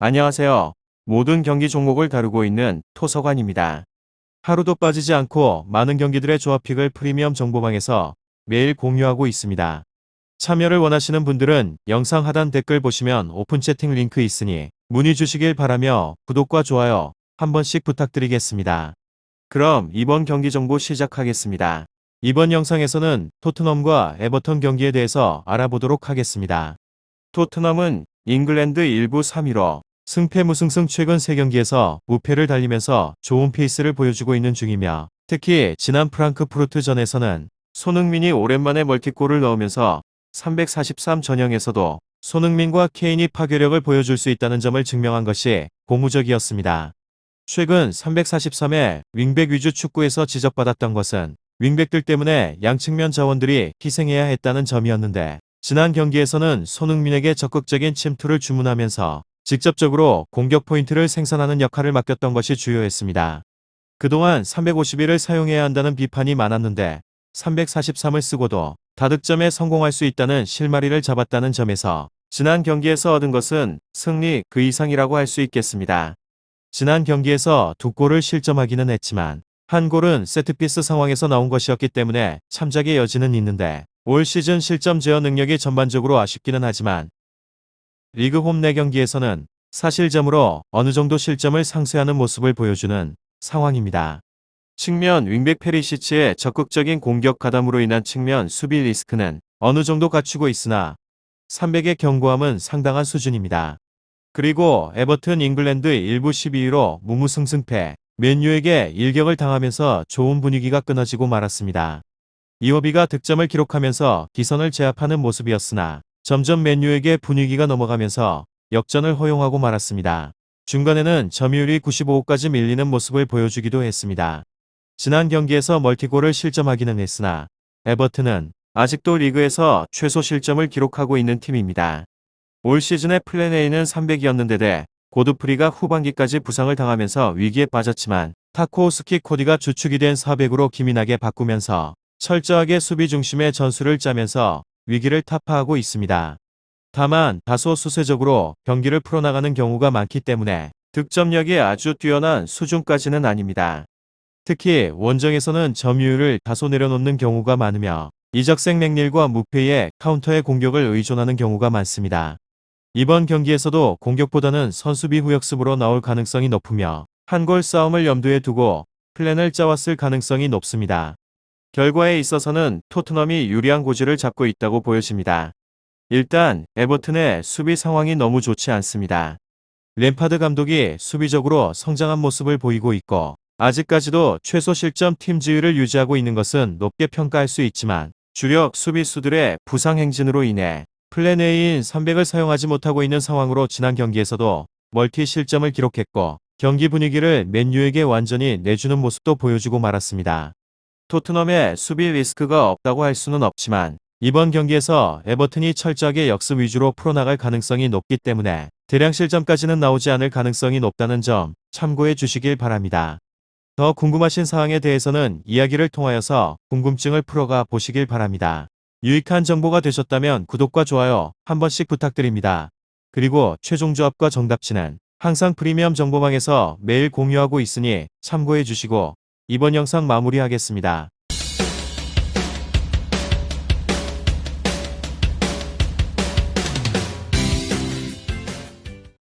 안녕하세요. 모든 경기 종목을 다루고 있는 토서관입니다. 하루도 빠지지 않고 많은 경기들의 조합픽을 프리미엄 정보방에서 매일 공유하고 있습니다. 참여를 원하시는 분들은 영상 하단 댓글 보시면 오픈 채팅 링크 있으니 문의 주시길 바라며 구독과 좋아요 한 번씩 부탁드리겠습니다. 그럼 이번 경기 정보 시작하겠습니다. 이번 영상에서는 토트넘과 에버턴 경기에 대해서 알아보도록 하겠습니다. 토트넘은 잉글랜드 1부 3위로 승패 무승승 최근 3경기에서 무패를 달리면서 좋은 페이스를 보여주고 있는 중이며, 특히 지난 프랑크푸르트전에서는 손흥민이 오랜만에 멀티골을 넣으면서 343 전형에서도 손흥민과 케인이 파괴력을 보여줄 수 있다는 점을 증명한 것이 고무적이었습니다. 최근 343의 윙백 위주 축구에서 지적받았던 것은 윙백들 때문에 양측면 자원들이 희생해야 했다는 점이었는데, 지난 경기에서는 손흥민에게 적극적인 침투를 주문하면서 직접적으로 공격 포인트를 생산하는 역할을 맡겼던 것이 주요했습니다. 그동안 351을 사용해야 한다는 비판이 많았는데 343을 쓰고도 다득점에 성공할 수 있다는 실마리를 잡았다는 점에서 지난 경기에서 얻은 것은 승리 그 이상이라고 할 수 있겠습니다. 지난 경기에서 2골을 실점하기는 했지만 한 골은 세트피스 상황에서 나온 것이었기 때문에 참작의 여지는 있는데, 올 시즌 실점 제어 능력이 전반적으로 아쉽기는 하지만 리그 홈 4경기에서는 사실점으로 어느 정도 실점을 상쇄하는 모습을 보여주는 상황입니다. 측면 윙백 페리시치의 적극적인 공격 가담으로 인한 측면 수비 리스크는 어느 정도 갖추고 있으나 300의 견고함은 상당한 수준입니다. 그리고 에버튼 잉글랜드 1부 12위로 무무승승패, 맨유에게 일격을 당하면서 좋은 분위기가 끊어지고 말았습니다. 이워비가 득점을 기록하면서 기선을 제압하는 모습이었으나 점점 맨유에게 분위기가 넘어가면서 역전을 허용하고 말았습니다. 중간에는 점유율이 95까지 밀리는 모습을 보여주기도 했습니다. 지난 경기에서 멀티골을 실점하기는 했으나 에버튼은 아직도 리그에서 최소 실점을 기록하고 있는 팀입니다. 올 시즌의 플랜 A는 300이었는데 고드프리가 후반기까지 부상을 당하면서 위기에 빠졌지만 타코우스키 코디가 주축이 된 400으로 기민하게 바꾸면서 철저하게 수비 중심의 전술을 짜면서 위기를 타파하고 있습니다. 다만 다소 수세적으로 경기를 풀어나가는 경우가 많기 때문에 득점력이 아주 뛰어난 수준까지는 아닙니다. 특히 원정에서는 점유율을 다소 내려놓는 경우가 많으며 이적생 맥닐과 무페이의 카운터의 공격을 의존하는 경우가 많습니다. 이번 경기에서도 공격보다는 선수비 후역습으로 나올 가능성이 높으며 한 골 싸움을 염두에 두고 플랜을 짜왔을 가능성이 높습니다. 결과에 있어서는 토트넘이 유리한 고지를 잡고 있다고 보여집니다. 일단 에버튼의 수비 상황이 너무 좋지 않습니다. 램파드 감독이 수비적으로 성장한 모습을 보이고 있고 아직까지도 최소 실점 팀 지위를 유지하고 있는 것은 높게 평가할 수 있지만, 주력 수비수들의 부상 행진으로 인해 플랜 A인 300을 사용하지 못하고 있는 상황으로 지난 경기에서도 멀티 실점을 기록했고 경기 분위기를 맨유에게 완전히 내주는 모습도 보여주고 말았습니다. 토트넘의 수비 리스크가 없다고 할 수는 없지만 이번 경기에서 에버튼이 철저하게 역습 위주로 풀어나갈 가능성이 높기 때문에 대량 실점까지는 나오지 않을 가능성이 높다는 점 참고해 주시길 바랍니다. 더 궁금하신 사항에 대해서는 이야기를 통하여서 궁금증을 풀어가 보시길 바랍니다. 유익한 정보가 되셨다면 구독과 좋아요 한 번씩 부탁드립니다. 그리고 최종 조합과 정답치는 항상 프리미엄 정보방에서 매일 공유하고 있으니 참고해 주시고 이번 영상 마무리하겠습니다.